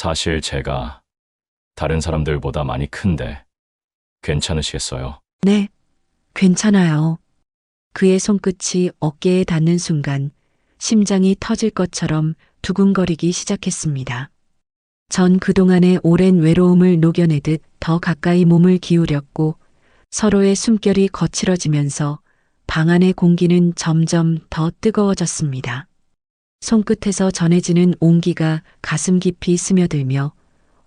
사실 제가 다른 사람들보다 많이 큰데 괜찮으시겠어요? 네, 괜찮아요. 그의 손끝이 어깨에 닿는 순간 심장이 터질 것처럼 두근거리기 시작했습니다. 전 그동안의 오랜 외로움을 녹여내듯 더 가까이 몸을 기울였고 서로의 숨결이 거칠어지면서 방 안의 공기는 점점 더 뜨거워졌습니다. 손끝에서 전해지는 온기가 가슴 깊이 스며들며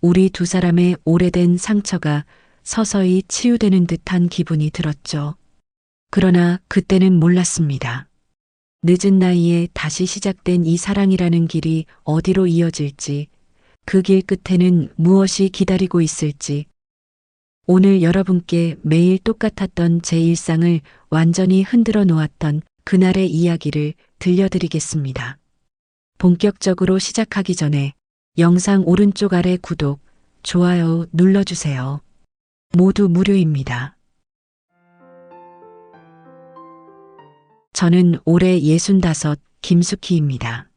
우리 두 사람의 오래된 상처가 서서히 치유되는 듯한 기분이 들었죠. 그러나 그때는 몰랐습니다. 늦은 나이에 다시 시작된 이 사랑이라는 길이 어디로 이어질지, 그 길 끝에는 무엇이 기다리고 있을지. 오늘 여러분께 매일 똑같았던 제 일상을 완전히 흔들어 놓았던 그날의 이야기를 들려드리겠습니다. 본격적으로 시작하기 전에 영상 오른쪽 아래 구독, 좋아요 눌러주세요. 모두 무료입니다. 저는 올해 65 김숙희입니다.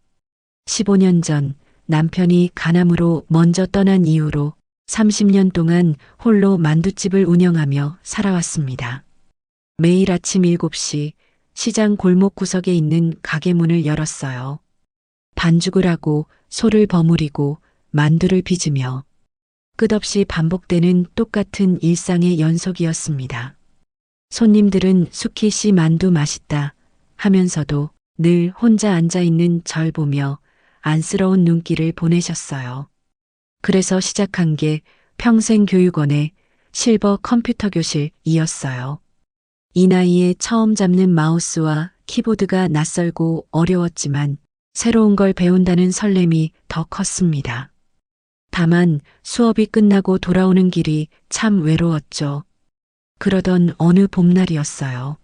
15년 전 남편이 간암으로 먼저 떠난 이후로 30년 동안 홀로 만두집을 운영하며 살아왔습니다. 매일 아침 7시 시장 골목 구석에 있는 가게 문을 열었어요. 반죽을 하고 소를 버무리고 만두를 빚으며 끝없이 반복되는 똑같은 일상의 연속이었습니다. 손님들은 숙희 씨 만두 맛있다 하면서도 늘 혼자 앉아 있는 절 보며 안쓰러운 눈길을 보내셨어요. 그래서 시작한 게 평생교육원의 실버 컴퓨터 교실이었어요. 이 나이에 처음 잡는 마우스와 키보드가 낯설고 어려웠지만 새로운 걸 배운다는 설렘이 더 컸습니다. 다만 수업이 끝나고 돌아오는 길이 참 외로웠죠. 그러던 어느 봄날이었어요.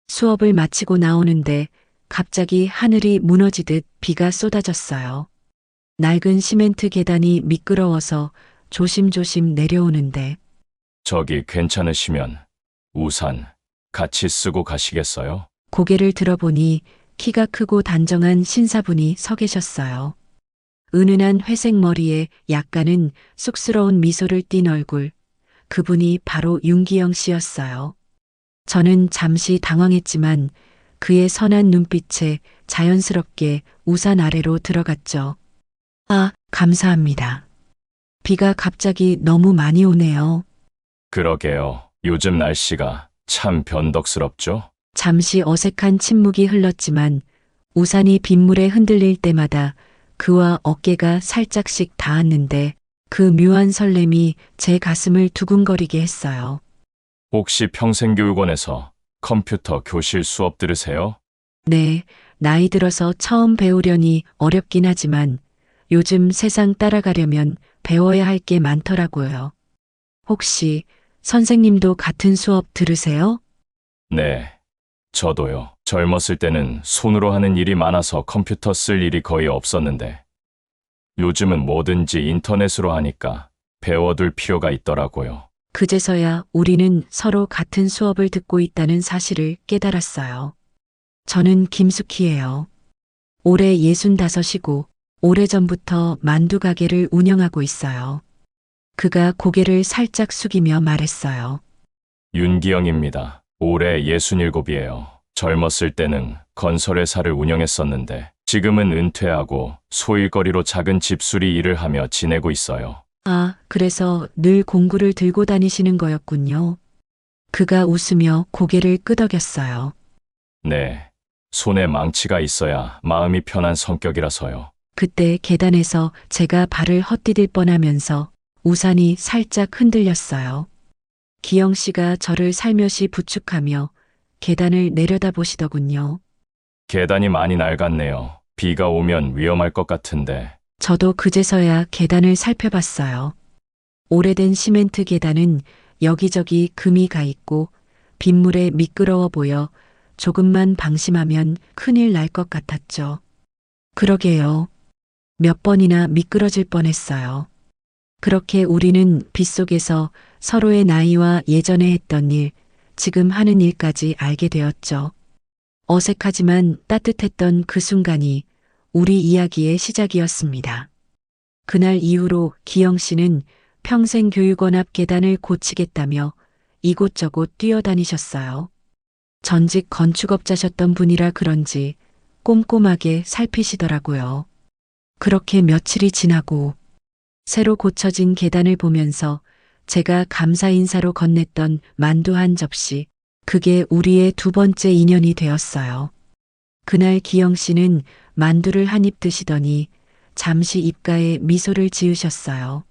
수업을 마치고 나오는데 갑자기 하늘이 무너지듯 비가 쏟아졌어요. 낡은 시멘트 계단이 미끄러워서 조심조심 내려오는데 저기 괜찮으시면 우산 같이 쓰고 가시겠어요? 고개를 들어보니 키가 크고 단정한 신사분이 서 계셨어요. 은은한 회색 머리에 약간은 쑥스러운 미소를 띤 얼굴, 그분이 바로 윤기영 씨였어요. 저는 잠시 당황했지만 그의 선한 눈빛에 자연스럽게 우산 아래로 들어갔죠. 아, 감사합니다. 비가 갑자기 너무 많이 오네요. 그러게요. 요즘 날씨가 참 변덕스럽죠? 잠시 어색한 침묵이 흘렀지만 우산이 빗물에 흔들릴 때마다 그와 어깨가 살짝씩 닿았는데 그 묘한 설렘이 제 가슴을 두근거리게 했어요. 혹시 평생교육원에서 컴퓨터 교실 수업 들으세요? 네, 나이 들어서 처음 배우려니 어렵긴 하지만 요즘 세상 따라가려면 배워야 할 게 많더라고요. 혹시 선생님도 같은 수업 들으세요? 네, 저도요. 젊었을 때는 손으로 하는 일이 많아서 컴퓨터 쓸 일이 거의 없었는데 요즘은 뭐든지 인터넷으로 하니까 배워둘 필요가 있더라고요. 그제서야 우리는 서로 같은 수업을 듣고 있다는 사실을 깨달았어요. 저는 김숙희예요. 올해 65이고 오래전부터 만두 가게를 운영하고 있어요. 그가 고개를 살짝 숙이며 말했어요. 윤기영입니다. 올해 67이에요. 젊었을 때는 건설회사를 운영했었는데 지금은 은퇴하고 소일거리로 작은 집수리 일을 하며 지내고 있어요. 아, 그래서 늘 공구를 들고 다니시는 거였군요. 그가 웃으며 고개를 끄덕였어요. 네, 손에 망치가 있어야 마음이 편한 성격이라서요. 그때 계단에서 제가 발을 헛디딜 뻔하면서 우산이 살짝 흔들렸어요. 기영 씨가 저를 살며시 부축하며 계단을 내려다보시더군요. 계단이 많이 낡았네요. 비가 오면 위험할 것 같은데. 저도 그제서야 계단을 살펴봤어요. 오래된 시멘트 계단은 여기저기 금이 가 있고 빗물에 미끄러워 보여 조금만 방심하면 큰일 날 것 같았죠. 그러게요. 몇 번이나 미끄러질 뻔했어요. 그렇게 우리는 빗속에서 서로의 나이와 예전에 했던 일, 지금 하는 일까지 알게 되었죠. 어색하지만 따뜻했던 그 순간이 우리 이야기의 시작이었습니다. 그날 이후로 기영 씨는 평생 교육원 앞 계단을 고치겠다며 이곳저곳 뛰어다니셨어요. 전직 건축업자셨던 분이라 그런지 꼼꼼하게 살피시더라고요. 그렇게 며칠이 지나고 새로 고쳐진 계단을 보면서 제가 감사 인사로 건넸던 만두 한 접시, 그게 우리의 두 번째 인연이 되었어요. 그날 기영 씨는 만두를 한 입 드시더니 잠시 입가에 미소를 지으셨어요.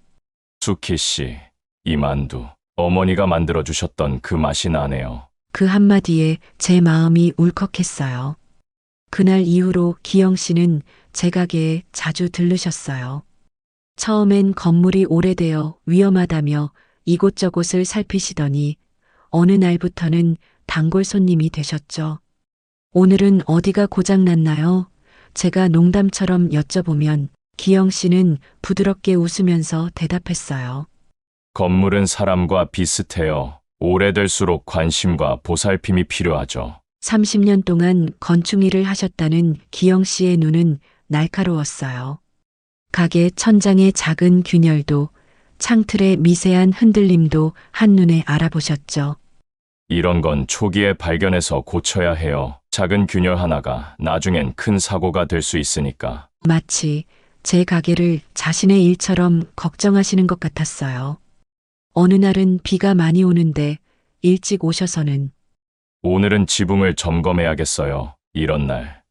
수키 씨, 이 만두 어머니가 만들어 주셨던 그 맛이 나네요. 그 한마디에 제 마음이 울컥했어요. 그날 이후로 기영 씨는 제 가게에 자주 들르셨어요. 처음엔 건물이 오래되어 위험하다며 이곳저곳을 살피시더니 어느 날부터는 단골 손님이 되셨죠. 오늘은 어디가 고장났나요? 제가 농담처럼 여쭤보면 기영 씨는 부드럽게 웃으면서 대답했어요. 건물은 사람과 비슷해요. 오래될수록 관심과 보살핌이 필요하죠. 30년 동안 건축 일을 하셨다는 기영 씨의 눈은 날카로웠어요. 가게 천장의 작은 균열도 창틀의 미세한 흔들림도 한눈에 알아보셨죠. 이런 건 초기에 발견해서 고쳐야 해요. 작은 균열 하나가 나중엔 큰 사고가 될 수 있으니까. 마치 제 가게를 자신의 일처럼 걱정하시는 것 같았어요. 어느 날은 비가 많이 오는데 일찍 오셔서는 오늘은 지붕을 점검해야겠어요. 이런 날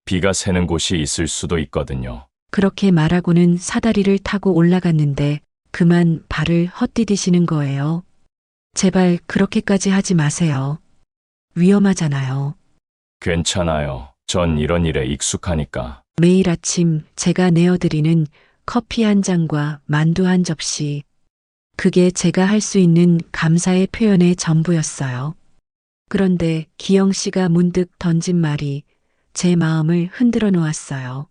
비가 새는 곳이 있을 수도 있거든요. 그렇게 말하고는 사다리를 타고 올라갔는데 그만 발을 헛디디시는 거예요. 제발 그렇게까지 하지 마세요. 위험하잖아요. 괜찮아요. 전 이런 일에 익숙하니까. 매일 아침 제가 내어드리는 커피 한 잔과 만두 한 접시. 그게 제가 할 수 있는 감사의 표현의 전부였어요. 그런데 기영 씨가 문득 던진 말이 제 마음을 흔들어 놓았어요.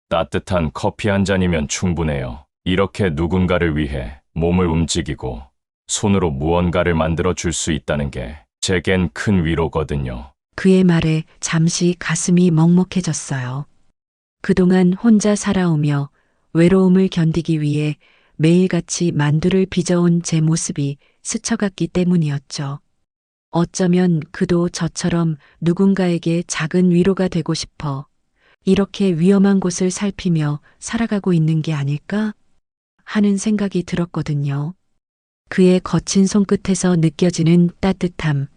따뜻한 커피 한 잔이면 충분해요. 이렇게 누군가를 위해 몸을 움직이고 손으로 무언가를 만들어 줄 수 있다는 게 제겐 큰 위로거든요. 그의 말에 잠시 가슴이 먹먹해졌어요. 그동안 혼자 살아오며 외로움을 견디기 위해 매일같이 만두를 빚어온 제 모습이 스쳐갔기 때문이었죠. 어쩌면 그도 저처럼 누군가에게 작은 위로가 되고 싶어 이렇게 위험한 곳을 살피며 살아가고 있는 게 아닐까 하는 생각이 들었거든요. 그의 거친 손끝에서 느껴지는 따뜻함,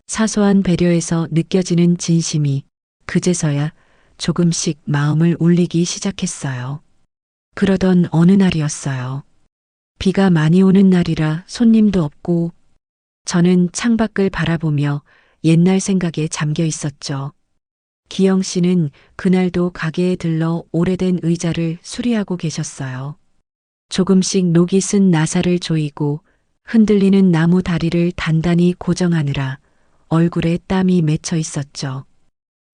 사소한 배려에서 느껴지는 진심이 그제서야 조금씩 마음을 울리기 시작했어요. 그러던 어느 날이었어요. 비가 많이 오는 날이라 손님도 없고 저는 창밖을 바라보며 옛날 생각에 잠겨 있었죠. 기영 씨는 그날도 가게에 들러 오래된 의자를 수리하고 계셨어요. 조금씩 녹이 쓴 나사를 조이고 흔들리는 나무 다리를 단단히 고정하느라 얼굴에 땀이 맺혀 있었죠.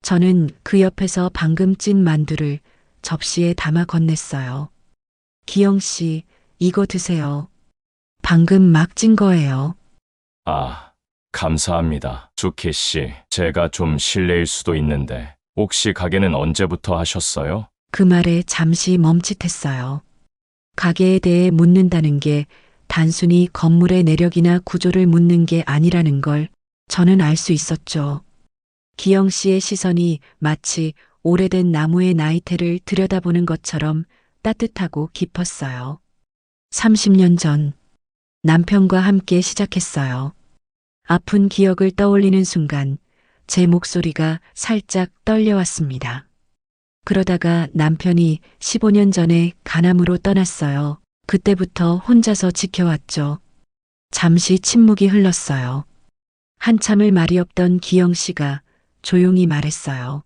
저는 그 옆에서 방금 찐 만두를 접시에 담아 건넸어요. 기영 씨, 이거 드세요. 방금 막 찐 거예요. 아, 감사합니다. 수키 씨, 제가 좀 실례일 수도 있는데 혹시 가게는 언제부터 하셨어요? 그 말에 잠시 멈칫했어요. 가게에 대해 묻는다는 게 단순히 건물의 내력이나 구조를 묻는 게 아니라는 걸 저는 알 수 있었죠. 기영 씨의 시선이 마치 오래된 나무의 나이테를 들여다보는 것처럼 따뜻하고 깊었어요. 30년 전 남편과 함께 시작했어요. 아픈 기억을 떠올리는 순간 제 목소리가 살짝 떨려왔습니다. 그러다가 남편이 15년 전에 간암으로 떠났어요. 그때부터 혼자서 지켜왔죠. 잠시 침묵이 흘렀어요. 한참을 말이 없던 기영 씨가 조용히 말했어요.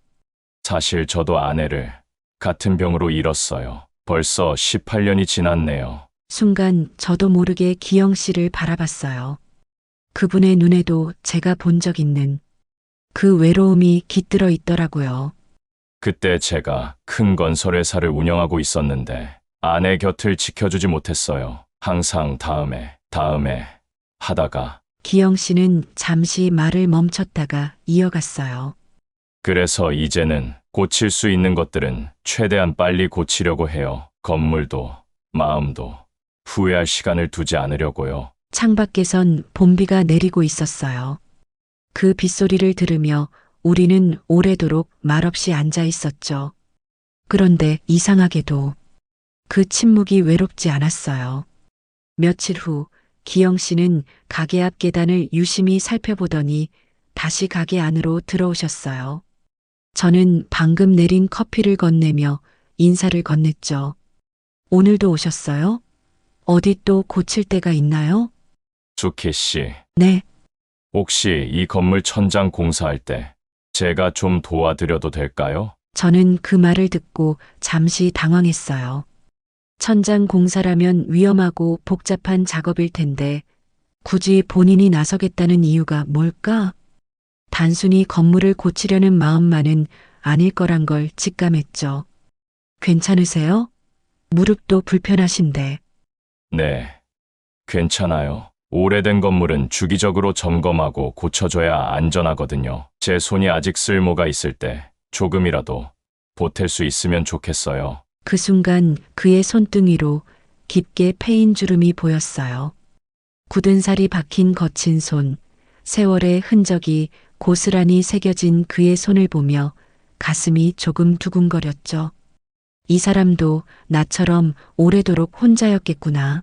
사실 저도 아내를 같은 병으로 잃었어요. 벌써 18년이 지났네요. 순간 저도 모르게 기영 씨를 바라봤어요. 그분의 눈에도 제가 본 적 있는 그 외로움이 깃들어 있더라고요. 그때 제가 큰 건설회사를 운영하고 있었는데 아내 곁을 지켜주지 못했어요. 항상 다음에 하다가 기영 씨는 잠시 말을 멈췄다가 이어갔어요. 그래서 이제는 고칠 수 있는 것들은 최대한 빨리 고치려고 해요. 건물도, 마음도 후회할 시간을 두지 않으려고요. 창밖에선 봄비가 내리고 있었어요. 그 빗소리를 들으며 우리는 오래도록 말없이 앉아 있었죠. 그런데 이상하게도 그 침묵이 외롭지 않았어요. 며칠 후 기영 씨는 가게 앞 계단을 유심히 살펴보더니 다시 가게 안으로 들어오셨어요. 저는 방금 내린 커피를 건네며 인사를 건넸죠. 오늘도 오셨어요? 어디 또 고칠 데가 있나요? 수키 씨, 네, 혹시 이 건물 천장 공사할 때 제가 좀 도와드려도 될까요? 저는 그 말을 듣고 잠시 당황했어요. 천장 공사라면 위험하고 복잡한 작업일 텐데 굳이 본인이 나서겠다는 이유가 뭘까? 단순히 건물을 고치려는 마음만은 아닐 거란 걸 직감했죠. 괜찮으세요? 무릎도 불편하신데. 네, 괜찮아요. 오래된 건물은 주기적으로 점검하고 고쳐줘야 안전하거든요. 제 손이 아직 쓸모가 있을 때 조금이라도 보탤 수 있으면 좋겠어요. 그 순간 그의 손등위로 깊게 패인 주름이 보였어요. 굳은 살이 박힌 거친 손, 세월의 흔적이 고스란히 새겨진 그의 손을 보며 가슴이 조금 두근거렸죠. 이 사람도 나처럼 오래도록 혼자였겠구나.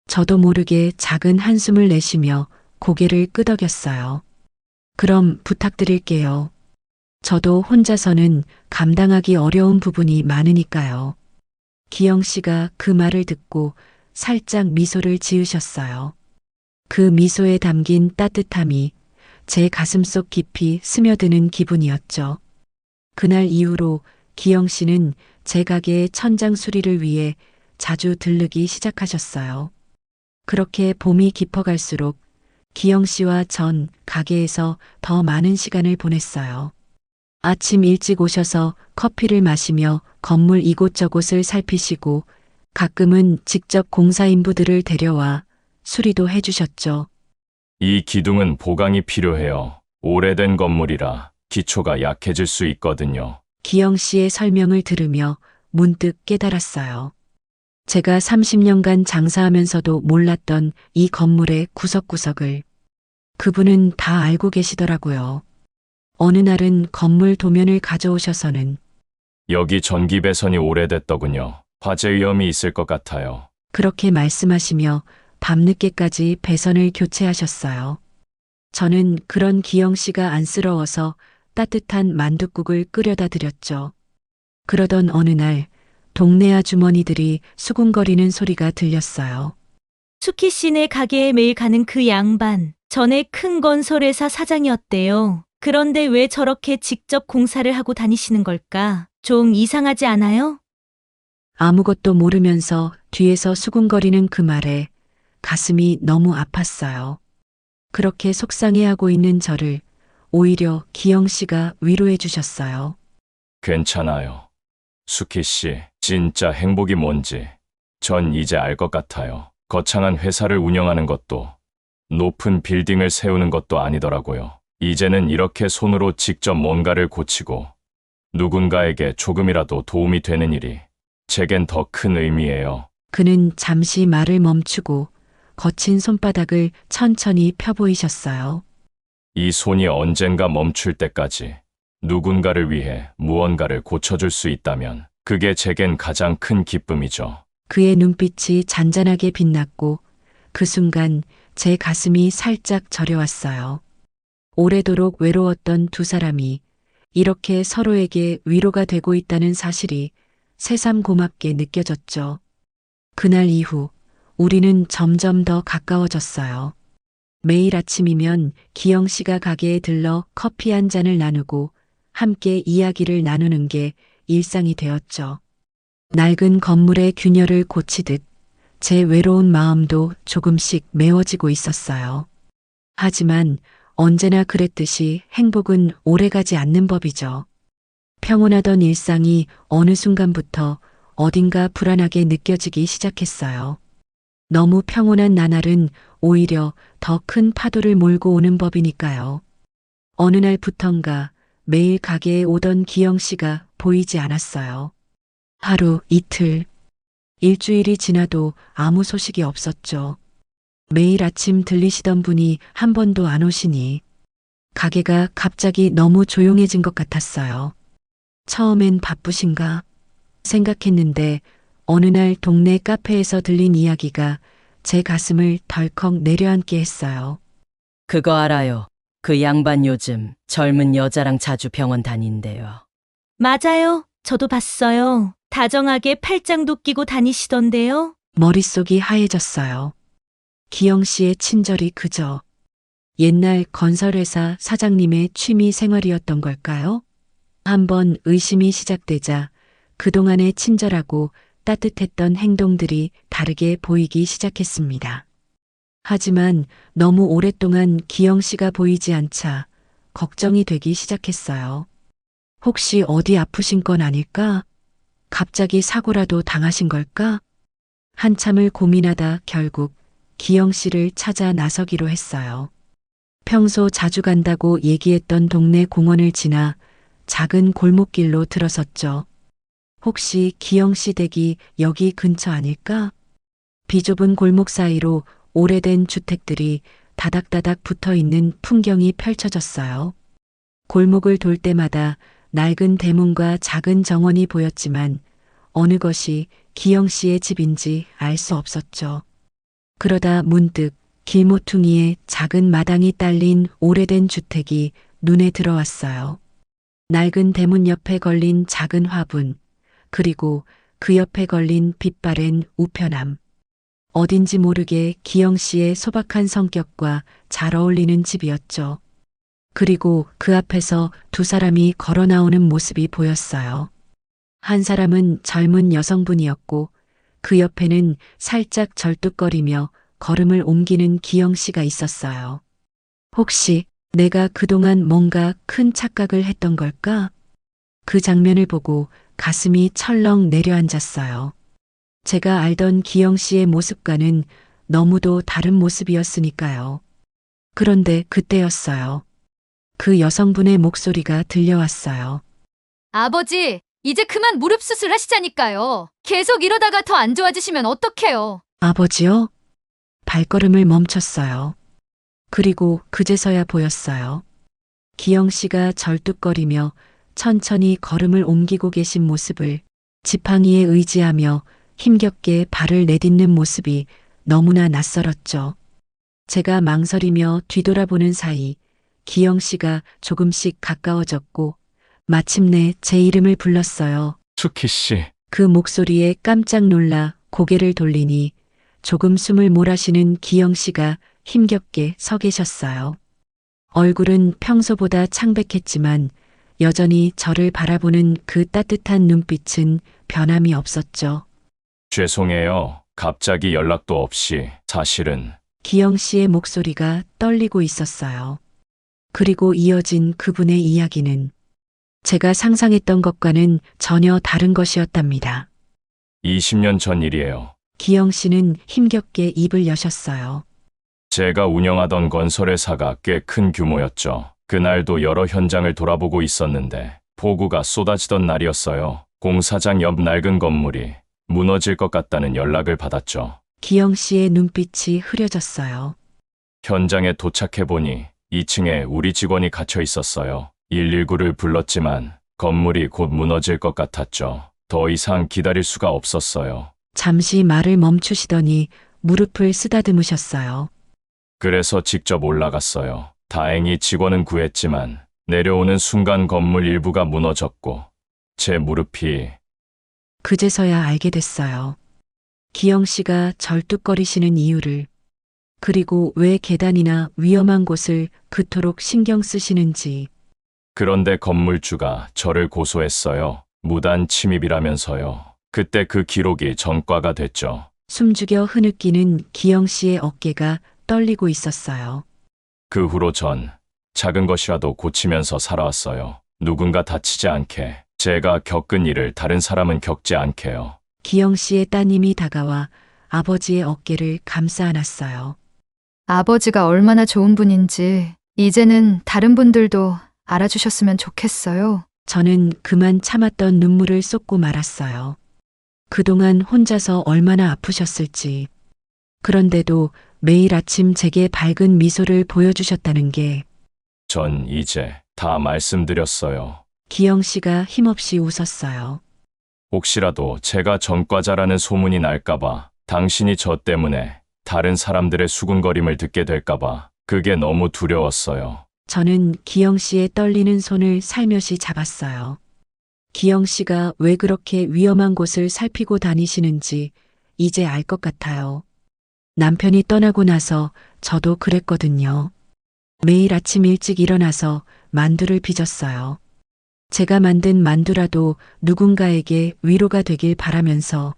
저도 모르게 작은 한숨을 내쉬며 고개를 끄덕였어요. 그럼 부탁드릴게요. 저도 혼자서는 감당하기 어려운 부분이 많으니까요. 기영 씨가 그 말을 듣고 살짝 미소를 지으셨어요. 그 미소에 담긴 따뜻함이 제 가슴속 깊이 스며드는 기분이었죠. 그날 이후로 기영 씨는 제 가게의 천장 수리를 위해 자주 들르기 시작하셨어요. 그렇게 봄이 깊어갈수록 기영 씨와 전 가게에서 더 많은 시간을 보냈어요. 아침 일찍 오셔서 커피를 마시며 건물 이곳저곳을 살피시고 가끔은 직접 공사인부들을 데려와 수리도 해주셨죠. 이 기둥은 보강이 필요해요. 오래된 건물이라 기초가 약해질 수 있거든요. 기영 씨의 설명을 들으며 문득 깨달았어요. 제가 30년간 장사하면서도 몰랐던 이 건물의 구석구석을 그분은 다 알고 계시더라고요. 어느 날은 건물 도면을 가져오셔서는 여기 전기 배선이 오래됐더군요. 화재 위험이 있을 것 같아요. 그렇게 말씀하시며 밤늦게까지 배선을 교체하셨어요. 저는 그런 기영 씨가 안쓰러워서 따뜻한 만둣국을 끓여다 드렸죠. 그러던 어느 날 동네 아주머니들이 수군거리는 소리가 들렸어요. 수키 씨네 가게에 매일 가는 그 양반, 전에 큰 건설회사 사장이었대요. 그런데 왜 저렇게 직접 공사를 하고 다니시는 걸까? 좀 이상하지 않아요? 아무것도 모르면서 뒤에서 수군거리는 그 말에 가슴이 너무 아팠어요. 그렇게 속상해하고 있는 저를 오히려 기영 씨가 위로해 주셨어요. 괜찮아요. 수키 씨, 진짜 행복이 뭔지 전 이제 알 것 같아요. 거창한 회사를 운영하는 것도 높은 빌딩을 세우는 것도 아니더라고요. 이제는 이렇게 손으로 직접 뭔가를 고치고 누군가에게 조금이라도 도움이 되는 일이 제겐 더 큰 의미예요. 그는 잠시 말을 멈추고 거친 손바닥을 천천히 펴보이셨어요. 이 손이 언젠가 멈출 때까지 누군가를 위해 무언가를 고쳐줄 수 있다면 그게 제겐 가장 큰 기쁨이죠. 그의 눈빛이 잔잔하게 빛났고 그 순간 제 가슴이 살짝 저려왔어요. 오래도록 외로웠던 두 사람이 이렇게 서로에게 위로가 되고 있다는 사실이 새삼 고맙게 느껴졌죠. 그날 이후 우리는 점점 더 가까워졌어요. 매일 아침이면 기영 씨가 가게에 들러 커피 한 잔을 나누고 함께 이야기를 나누는 게 일상이 되었죠. 낡은 건물의 균열을 고치듯 제 외로운 마음도 조금씩 메워지고 있었어요. 하지만 언제나 그랬듯이 행복은 오래가지 않는 법이죠. 평온하던 일상이 어느 순간부터 어딘가 불안하게 느껴지기 시작했어요. 너무 평온한 나날은 오히려 더 큰 파도를 몰고 오는 법이니까요. 어느 날부턴가 매일 가게에 오던 기영 씨가 보이지 않았어요. 하루, 이틀, 일주일이 지나도 아무 소식이 없었죠. 매일 아침 들리시던 분이 한 번도 안 오시니 가게가 갑자기 너무 조용해진 것 같았어요. 처음엔 바쁘신가 생각했는데 어느 날 동네 카페에서 들린 이야기가 제 가슴을 덜컥 내려앉게 했어요. 그거 알아요. 그 양반 요즘 젊은 여자랑 자주 병원 다닌대요. 맞아요. 저도 봤어요. 다정하게 팔짱도 끼고 다니시던데요. 머릿속이 하얘졌어요. 기영 씨의 친절이 그저 옛날 건설회사 사장님의 취미 생활이었던 걸까요? 한번 의심이 시작되자 그동안의 친절하고 따뜻했던 행동들이 다르게 보이기 시작했습니다. 하지만 너무 오랫동안 기영 씨가 보이지 않자 걱정이 되기 시작했어요. 혹시 어디 아프신 건 아닐까? 갑자기 사고라도 당하신 걸까? 한참을 고민하다 결국 기영 씨를 찾아 나서기로 했어요. 평소 자주 간다고 얘기했던 동네 공원을 지나 작은 골목길로 들어섰죠. 혹시 기영 씨 댁이 여기 근처 아닐까? 비좁은 골목 사이로 오래된 주택들이 다닥다닥 붙어 있는 풍경이 펼쳐졌어요. 골목을 돌 때마다 낡은 대문과 작은 정원이 보였지만 어느 것이 기영 씨의 집인지 알 수 없었죠. 그러다 문득 길모퉁이에 작은 마당이 딸린 오래된 주택이 눈에 들어왔어요. 낡은 대문 옆에 걸린 작은 화분, 그리고 그 옆에 걸린 빛바랜 우편함. 어딘지 모르게 기영 씨의 소박한 성격과 잘 어울리는 집이었죠. 그리고 그 앞에서 두 사람이 걸어 나오는 모습이 보였어요. 한 사람은 젊은 여성분이었고 그 옆에는 살짝 절뚝거리며 걸음을 옮기는 기영 씨가 있었어요. 혹시 내가 그동안 뭔가 큰 착각을 했던 걸까? 그 장면을 보고 가슴이 철렁 내려앉았어요. 제가 알던 기영 씨의 모습과는 너무도 다른 모습이었으니까요. 그런데 그때였어요. 그 여성분의 목소리가 들려왔어요. 아버지, 이제 그만 무릎 수술하시자니까요. 계속 이러다가 더 안 좋아지시면 어떡해요. 아버지요? 발걸음을 멈췄어요. 그리고 그제서야 보였어요. 기영 씨가 절뚝거리며 천천히 걸음을 옮기고 계신 모습을, 지팡이에 의지하며 힘겹게 발을 내딛는 모습이 너무나 낯설었죠. 제가 망설이며 뒤돌아보는 사이 기영 씨가 조금씩 가까워졌고 마침내 제 이름을 불렀어요. 수키 씨, 그 목소리에 깜짝 놀라 고개를 돌리니 조금 숨을 몰아쉬는 기영 씨가 힘겹게 서 계셨어요. 얼굴은 평소보다 창백했지만 여전히 저를 바라보는 그 따뜻한 눈빛은 변함이 없었죠. 죄송해요. 갑자기 연락도 없이 사실은 기영 씨의 목소리가 떨리고 있었어요. 그리고 이어진 그분의 이야기는 제가 상상했던 것과는 전혀 다른 것이었답니다. 20년 전 일이에요. 기영 씨는 힘겹게 입을 여셨어요. 제가 운영하던 건설회사가 꽤 큰 규모였죠. 그날도 여러 현장을 돌아보고 있었는데 폭우가 쏟아지던 날이었어요. 공사장 옆 낡은 건물이 무너질 것 같다는 연락을 받았죠. 기영 씨의 눈빛이 흐려졌어요. 현장에 도착해보니 2층에 우리 직원이 갇혀 있었어요. 119를 불렀지만 건물이 곧 무너질 것 같았죠. 더 이상 기다릴 수가 없었어요. 잠시 말을 멈추시더니 무릎을 쓰다듬으셨어요. 그래서 직접 올라갔어요. 다행히 직원은 구했지만 내려오는 순간 건물 일부가 무너졌고 제 무릎이 그제서야 알게 됐어요. 기영 씨가 절뚝거리시는 이유를, 그리고 왜 계단이나 위험한 곳을 그토록 신경 쓰시는지. 그런데 건물주가 저를 고소했어요. 무단 침입이라면서요. 그때 그 기록이 전과가 됐죠. 숨죽여 흐느끼는 기영 씨의 어깨가 떨리고 있었어요. 그 후로 전 작은 것이라도 고치면서 살아왔어요. 누군가 다치지 않게, 제가 겪은 일을 다른 사람은 겪지 않게요. 기영 씨의 따님이 다가와 아버지의 어깨를 감싸 안았어요. 아버지가 얼마나 좋은 분인지 이제는 다른 분들도 알아주셨으면 좋겠어요. 저는 그만 참았던 눈물을 쏟고 말았어요. 그동안 혼자서 얼마나 아프셨을지. 그런데도 매일 아침 제게 밝은 미소를 보여주셨다는 게 전 이제 다 말씀드렸어요. 기영 씨가 힘없이 웃었어요. 혹시라도 제가 전과자라는 소문이 날까봐, 당신이 저 때문에 다른 사람들의 수군거림을 듣게 될까봐 그게 너무 두려웠어요. 저는 기영 씨의 떨리는 손을 살며시 잡았어요. 기영 씨가 왜 그렇게 위험한 곳을 살피고 다니시는지 이제 알 것 같아요. 남편이 떠나고 나서 저도 그랬거든요. 매일 아침 일찍 일어나서 만두를 빚었어요. 제가 만든 만두라도 누군가에게 위로가 되길 바라면서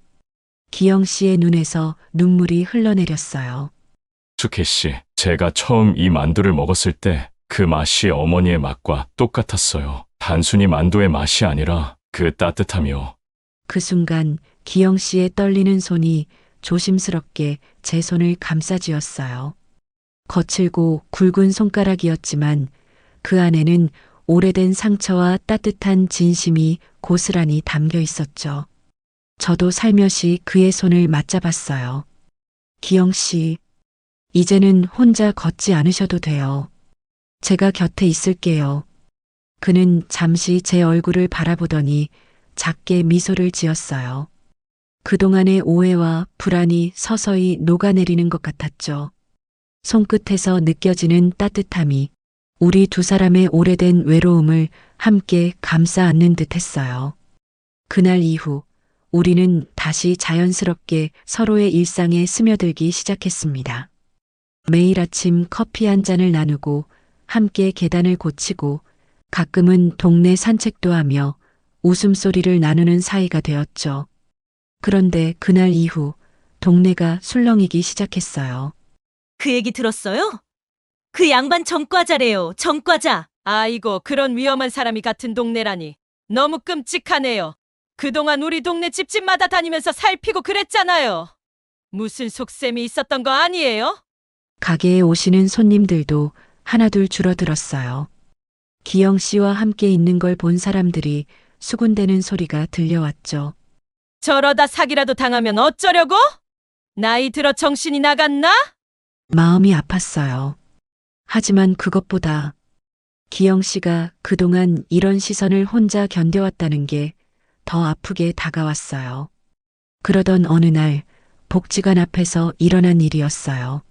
기영 씨의 눈에서 눈물이 흘러내렸어요. 수케 씨, 제가 처음 이 만두를 먹었을 때 그 맛이 어머니의 맛과 똑같았어요. 단순히 만두의 맛이 아니라 그 따뜻함이요. 그 순간 기영 씨의 떨리는 손이 조심스럽게 제 손을 감싸쥐었어요. 거칠고 굵은 손가락이었지만 그 안에는 오래된 상처와 따뜻한 진심이 고스란히 담겨 있었죠. 저도 살며시 그의 손을 맞잡았어요. 기영 씨, 이제는 혼자 걷지 않으셔도 돼요. 제가 곁에 있을게요. 그는 잠시 제 얼굴을 바라보더니 작게 미소를 지었어요. 그동안의 오해와 불안이 서서히 녹아내리는 것 같았죠. 손끝에서 느껴지는 따뜻함이 우리 두 사람의 오래된 외로움을 함께 감싸 안는 듯 했어요. 그날 이후 우리는 다시 자연스럽게 서로의 일상에 스며들기 시작했습니다. 매일 아침 커피 한 잔을 나누고 함께 계단을 고치고 가끔은 동네 산책도 하며 웃음소리를 나누는 사이가 되었죠. 그런데 그날 이후 동네가 술렁이기 시작했어요. 그 얘기 들었어요? 그 양반 전과자래요. 전과자. 아이고, 그런 위험한 사람이 같은 동네라니. 너무 끔찍하네요. 그동안 우리 동네 집집마다 다니면서 살피고 그랬잖아요. 무슨 속셈이 있었던 거 아니에요? 가게에 오시는 손님들도 하나둘 줄어들었어요. 기영 씨와 함께 있는 걸 본 사람들이 수군대는 소리가 들려왔죠. 저러다 사기라도 당하면 어쩌려고? 나이 들어 정신이 나갔나? 마음이 아팠어요. 하지만 그것보다 기영 씨가 그동안 이런 시선을 혼자 견뎌왔다는 게 더 아프게 다가왔어요. 그러던 어느 날 복지관 앞에서 일어난 일이었어요.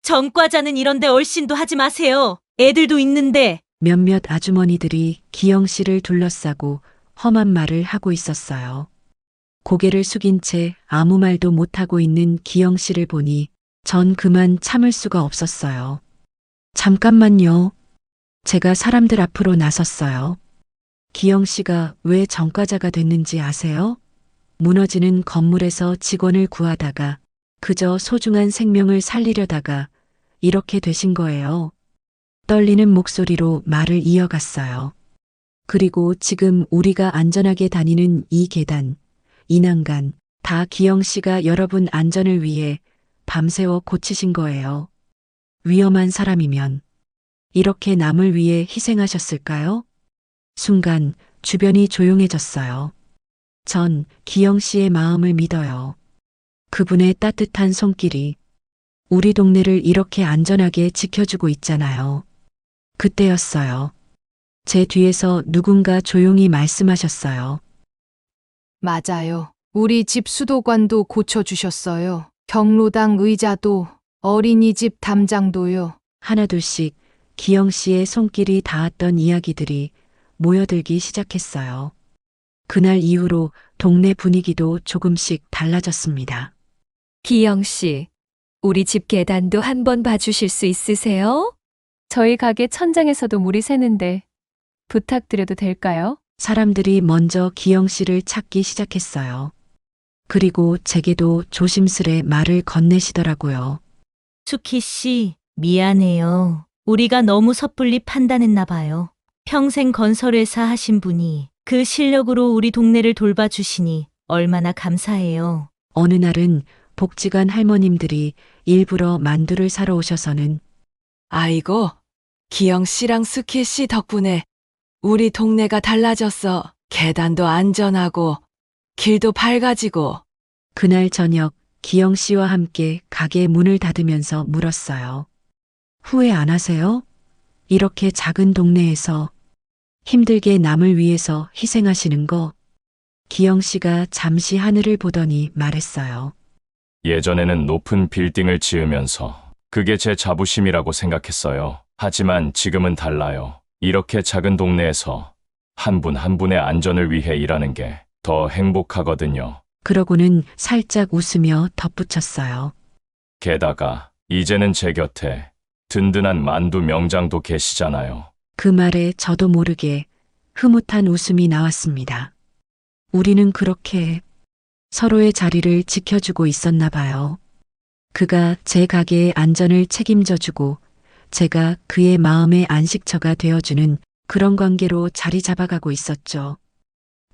전과자는 이런데 얼씬도 하지 마세요. 애들도 있는데. 몇몇 아주머니들이 기영 씨를 둘러싸고 험한 말을 하고 있었어요. 고개를 숙인 채 아무 말도 못하고 있는 기영 씨를 보니 전 그만 참을 수가 없었어요. 잠깐만요. 제가 사람들 앞으로 나섰어요. 기영 씨가 왜 전과자가 됐는지 아세요? 무너지는 건물에서 직원을 구하다가 그저 소중한 생명을 살리려다가 이렇게 되신 거예요. 떨리는 목소리로 말을 이어갔어요. 그리고 지금 우리가 안전하게 다니는 이 계단, 이 난간, 다 기영 씨가 여러분 안전을 위해 밤새워 고치신 거예요. 위험한 사람이면 이렇게 남을 위해 희생하셨을까요? 순간 주변이 조용해졌어요. 전 기영 씨의 마음을 믿어요. 그분의 따뜻한 손길이 우리 동네를 이렇게 안전하게 지켜주고 있잖아요. 그때였어요. 제 뒤에서 누군가 조용히 말씀하셨어요. 맞아요. 우리 집 수도관도 고쳐주셨어요. 경로당 의자도, 어린이집 담장도요. 하나둘씩 기영 씨의 손길이 닿았던 이야기들이 모여들기 시작했어요. 그날 이후로 동네 분위기도 조금씩 달라졌습니다. 기영 씨, 우리 집 계단도 한번 봐주실 수 있으세요? 저희 가게 천장에서도 물이 새는데 부탁드려도 될까요? 사람들이 먼저 기영 씨를 찾기 시작했어요. 그리고 제게도 조심스레 말을 건네시더라고요. 수키 씨, 미안해요. 우리가 너무 섣불리 판단했나 봐요. 평생 건설회사 하신 분이 그 실력으로 우리 동네를 돌봐주시니 얼마나 감사해요. 어느 날은 복지관 할머님들이 일부러 만두를 사러 오셔서는 아이고, 기영 씨랑 수키 씨 덕분에 우리 동네가 달라졌어. 계단도 안전하고 길도 밝아지고. 그날 저녁 기영 씨와 함께 가게 문을 닫으면서 물었어요. 후회 안 하세요? 이렇게 작은 동네에서 힘들게 남을 위해서 희생하시는 거. 기영 씨가 잠시 하늘을 보더니 말했어요. 예전에는 높은 빌딩을 지으면서 그게 제 자부심이라고 생각했어요. 하지만 지금은 달라요. 이렇게 작은 동네에서 한 분 한 분의 안전을 위해 일하는 게 더 행복하거든요. 그러고는 살짝 웃으며 덧붙였어요. 게다가 이제는 제 곁에 든든한 만두 명장도 계시잖아요. 그 말에 저도 모르게 흐뭇한 웃음이 나왔습니다. 우리는 그렇게 서로의 자리를 지켜주고 있었나 봐요. 그가 제 가게의 안전을 책임져주고 제가 그의 마음의 안식처가 되어주는 그런 관계로 자리 잡아가고 있었죠.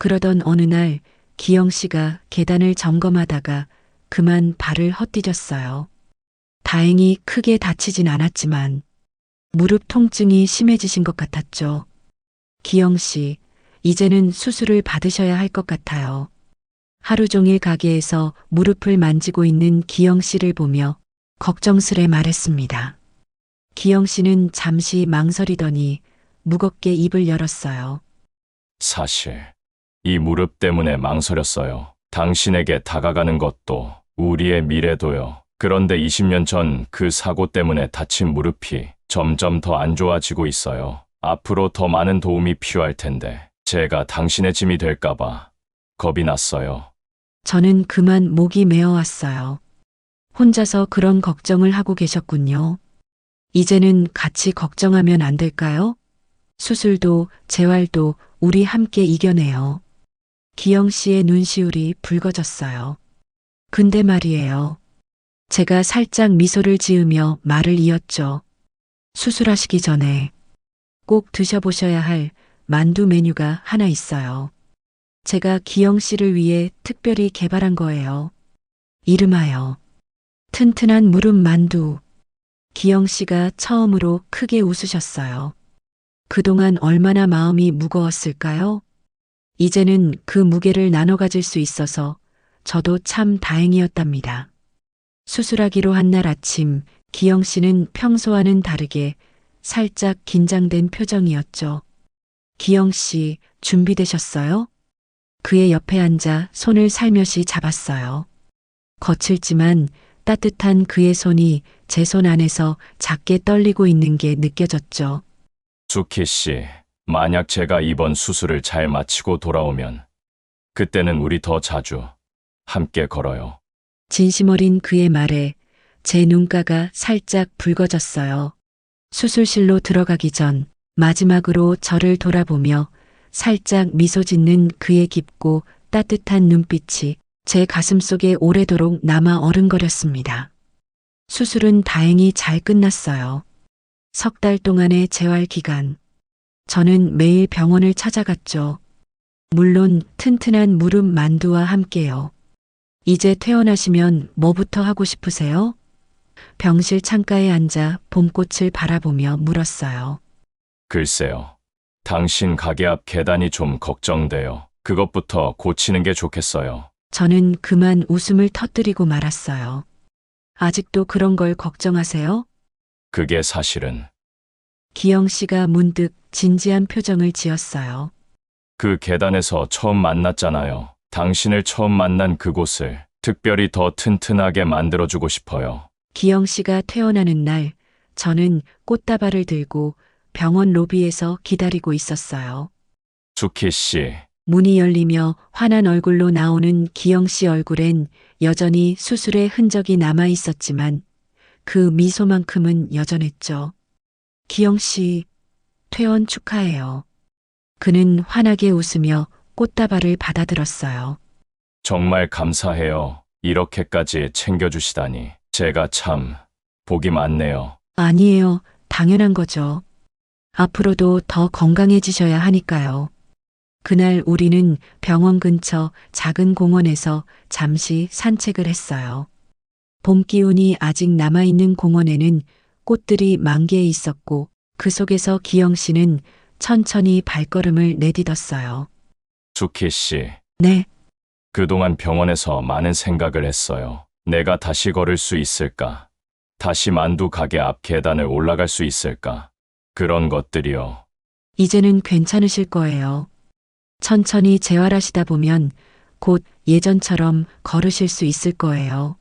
그러던 어느 날 기영 씨가 계단을 점검하다가 그만 발을 헛디뎠어요. 다행히 크게 다치진 않았지만 무릎 통증이 심해지신 것 같았죠. 기영 씨, 이제는 수술을 받으셔야 할 것 같아요. 하루 종일 가게에서 무릎을 만지고 있는 기영 씨를 보며 걱정스레 말했습니다. 기영 씨는 잠시 망설이더니 무겁게 입을 열었어요. 사실 이 무릎 때문에 망설였어요. 당신에게 다가가는 것도 우리의 미래도요. 그런데 20년 전 그 사고 때문에 다친 무릎이 점점 더 안 좋아지고 있어요. 앞으로 더 많은 도움이 필요할 텐데 제가 당신의 짐이 될까봐 겁이 났어요. 저는 그만 목이 메어왔어요. 혼자서 그런 걱정을 하고 계셨군요. 이제는 같이 걱정하면 안 될까요? 수술도 재활도 우리 함께 이겨내요. 기영 씨의 눈시울이 붉어졌어요. 근데 말이에요. 제가 살짝 미소를 지으며 말을 이었죠. 수술하시기 전에 꼭 드셔보셔야 할 만두 메뉴가 하나 있어요. 제가 기영 씨를 위해 특별히 개발한 거예요. 이름하여 튼튼한 무릎 만두. 기영 씨가 처음으로 크게 웃으셨어요. 그동안 얼마나 마음이 무거웠을까요? 이제는 그 무게를 나눠 가질 수 있어서 저도 참 다행이었답니다. 수술하기로 한 날 아침, 기영 씨는 평소와는 다르게 살짝 긴장된 표정이었죠. 기영 씨, 준비되셨어요? 그의 옆에 앉아 손을 살며시 잡았어요. 거칠지만 따뜻한 그의 손이 제 손 안에서 작게 떨리고 있는 게 느껴졌죠. 수키 씨, 만약 제가 이번 수술을 잘 마치고 돌아오면 그때는 우리 더 자주 함께 걸어요. 진심 어린 그의 말에 제 눈가가 살짝 붉어졌어요. 수술실로 들어가기 전 마지막으로 저를 돌아보며 살짝 미소 짓는 그의 깊고 따뜻한 눈빛이 제 가슴속에 오래도록 남아 어른거렸습니다. 수술은 다행히 잘 끝났어요. 3달 동안의 재활 기간. 저는 매일 병원을 찾아갔죠. 물론 튼튼한 무릎 만두와 함께요. 이제 퇴원하시면 뭐부터 하고 싶으세요? 병실 창가에 앉아 봄꽃을 바라보며 물었어요. 글쎄요. 당신 가게 앞 계단이 좀 걱정돼요. 그것부터 고치는 게 좋겠어요. 저는 그만 웃음을 터뜨리고 말았어요. 아직도 그런 걸 걱정하세요? 그게 사실은 기영 씨가 문득 진지한 표정을 지었어요. 그 계단에서 처음 만났잖아요. 당신을 처음 만난 그곳을 특별히 더 튼튼하게 만들어주고 싶어요. 기영 씨가 퇴원하는 날, 저는 꽃다발을 들고 병원 로비에서 기다리고 있었어요. 수키 씨, 문이 열리며 환한 얼굴로 나오는 기영 씨 얼굴엔 여전히 수술의 흔적이 남아 있었지만 그 미소만큼은 여전했죠. 기영 씨, 퇴원 축하해요. 그는 환하게 웃으며 꽃다발을 받아들었어요. 정말 감사해요. 이렇게까지 챙겨주시다니. 제가 참 복이 많네요. 아니에요. 당연한 거죠. 앞으로도 더 건강해지셔야 하니까요. 그날 우리는 병원 근처 작은 공원에서 잠시 산책을 했어요. 봄 기운이 아직 남아있는 공원에는 꽃들이 만개해 있었고 그 속에서 기영 씨는 천천히 발걸음을 내딛었어요. 수키 씨, 네, 그동안 병원에서 많은 생각을 했어요. 내가 다시 걸을 수 있을까? 다시 만두 가게 앞 계단을 올라갈 수 있을까? 그런 것들이요. 이제는 괜찮으실 거예요. 천천히 재활하시다 보면 곧 예전처럼 걸으실 수 있을 거예요.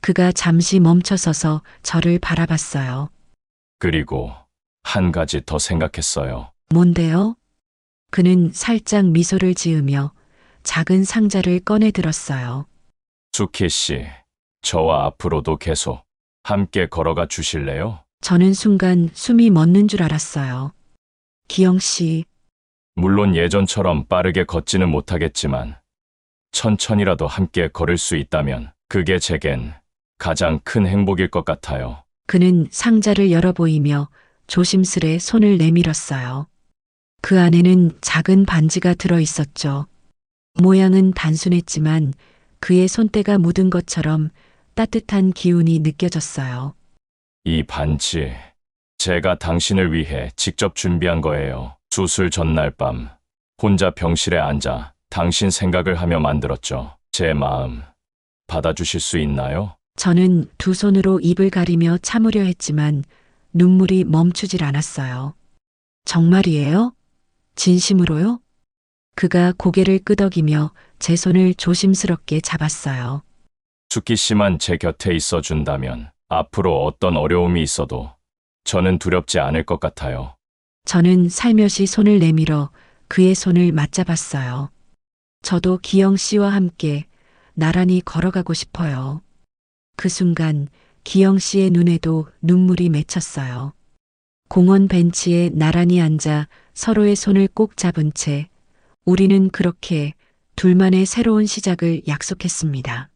그가 잠시 멈춰서서 저를 바라봤어요. 그리고 한 가지 더 생각했어요. 뭔데요? 그는 살짝 미소를 지으며 작은 상자를 꺼내 들었어요. 수키 씨, 저와 앞으로도 계속 함께 걸어가 주실래요? 저는 순간 숨이 멎는 줄 알았어요. 기영 씨, 물론 예전처럼 빠르게 걷지는 못하겠지만 천천히라도 함께 걸을 수 있다면 그게 제겐 가장 큰 행복일 것 같아요. 그는 상자를 열어 보이며 조심스레 손을 내밀었어요. 그 안에는 작은 반지가 들어 있었죠. 모양은 단순했지만 그의 손때가 묻은 것처럼 따뜻한 기운이 느껴졌어요. 이 반지, 제가 당신을 위해 직접 준비한 거예요. 수술 전날 밤, 혼자 병실에 앉아 당신 생각을 하며 만들었죠. 제 마음, 받아주실 수 있나요? 저는 두 손으로 입을 가리며 참으려 했지만 눈물이 멈추질 않았어요. 정말이에요? 진심으로요? 그가 고개를 끄덕이며 제 손을 조심스럽게 잡았어요. 수키 씨만 제 곁에 있어 준다면 앞으로 어떤 어려움이 있어도 저는 두렵지 않을 것 같아요. 저는 살며시 손을 내밀어 그의 손을 맞잡았어요. 저도 기영 씨와 함께 나란히 걸어가고 싶어요. 그 순간 기영 씨의 눈에도 눈물이 맺혔어요. 공원 벤치에 나란히 앉아 서로의 손을 꼭 잡은 채 우리는 그렇게 둘만의 새로운 시작을 약속했습니다.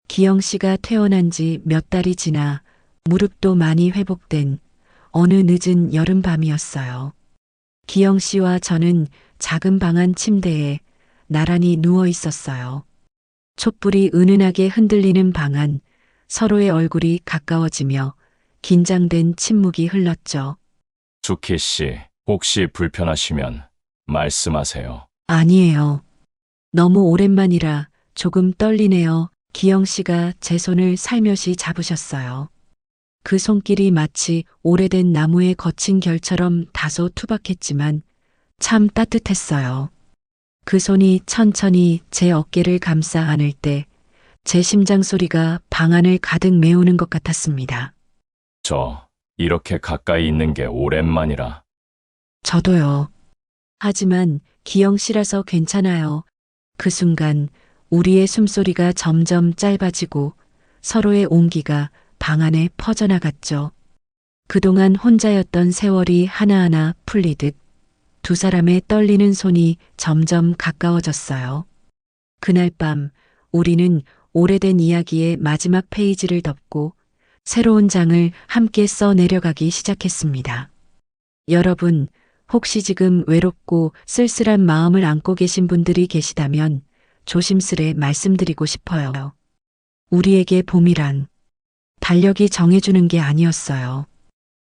기영 씨가 퇴원한 지 몇 달이 지나 무릎도 많이 회복된 어느 늦은 여름 밤이었어요. 기영 씨와 저는 작은 방 안 침대에 나란히 누워 있었어요. 촛불이 은은하게 흔들리는 방 안, 서로의 얼굴이 가까워지며 긴장된 침묵이 흘렀죠. 수키 씨, 혹시 불편하시면 말씀하세요. 아니에요. 너무 오랜만이라 조금 떨리네요. 기영 씨가 제 손을 살며시 잡으셨어요. 그 손길이 마치 오래된 나무의 거친 결처럼 다소 투박했지만 참 따뜻했어요. 그 손이 천천히 제 어깨를 감싸 안을 때 제 심장 소리가 방 안을 가득 메우는 것 같았습니다. 저 이렇게 가까이 있는 게 오랜만이라. 저도요. 하지만 기영 씨라서 괜찮아요. 그 순간 우리의 숨소리가 점점 짧아지고 서로의 온기가 방 안에 퍼져나갔죠. 그동안 혼자였던 세월이 하나하나 풀리듯 두 사람의 떨리는 손이 점점 가까워졌어요. 그날 밤 우리는 오래된 이야기의 마지막 페이지를 덮고 새로운 장을 함께 써 내려가기 시작했습니다. 여러분, 혹시 지금 외롭고 쓸쓸한 마음을 안고 계신 분들이 계시다면 조심스레 말씀드리고 싶어요. 우리에게 봄이란 달력이 정해주는 게 아니었어요.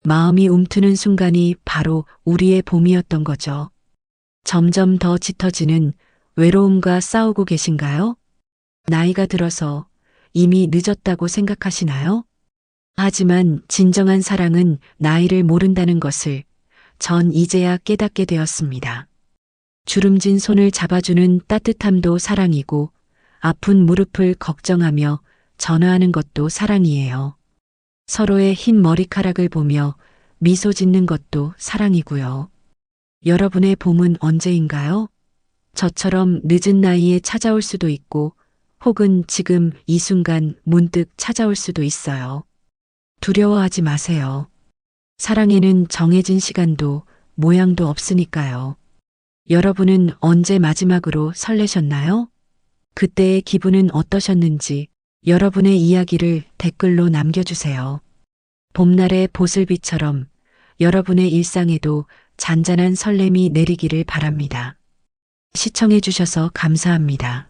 마음이 움트는 순간이 바로 우리의 봄이었던 거죠. 점점 더 짙어지는 외로움과 싸우고 계신가요? 나이가 들어서 이미 늦었다고 생각하시나요? 하지만 진정한 사랑은 나이를 모른다는 것을 전 이제야 깨닫게 되었습니다. 주름진 손을 잡아주는 따뜻함도 사랑이고 아픈 무릎을 걱정하며 전화하는 것도 사랑이에요. 서로의 흰 머리카락을 보며 미소 짓는 것도 사랑이고요. 여러분의 봄은 언제인가요? 저처럼 늦은 나이에 찾아올 수도 있고 혹은 지금 이 순간 문득 찾아올 수도 있어요. 두려워하지 마세요. 사랑에는 정해진 시간도 모양도 없으니까요. 여러분은 언제 마지막으로 설레셨나요? 그때의 기분은 어떠셨는지 여러분의 이야기를 댓글로 남겨주세요. 봄날의 보슬비처럼 여러분의 일상에도 잔잔한 설렘이 내리기를 바랍니다. 시청해주셔서 감사합니다.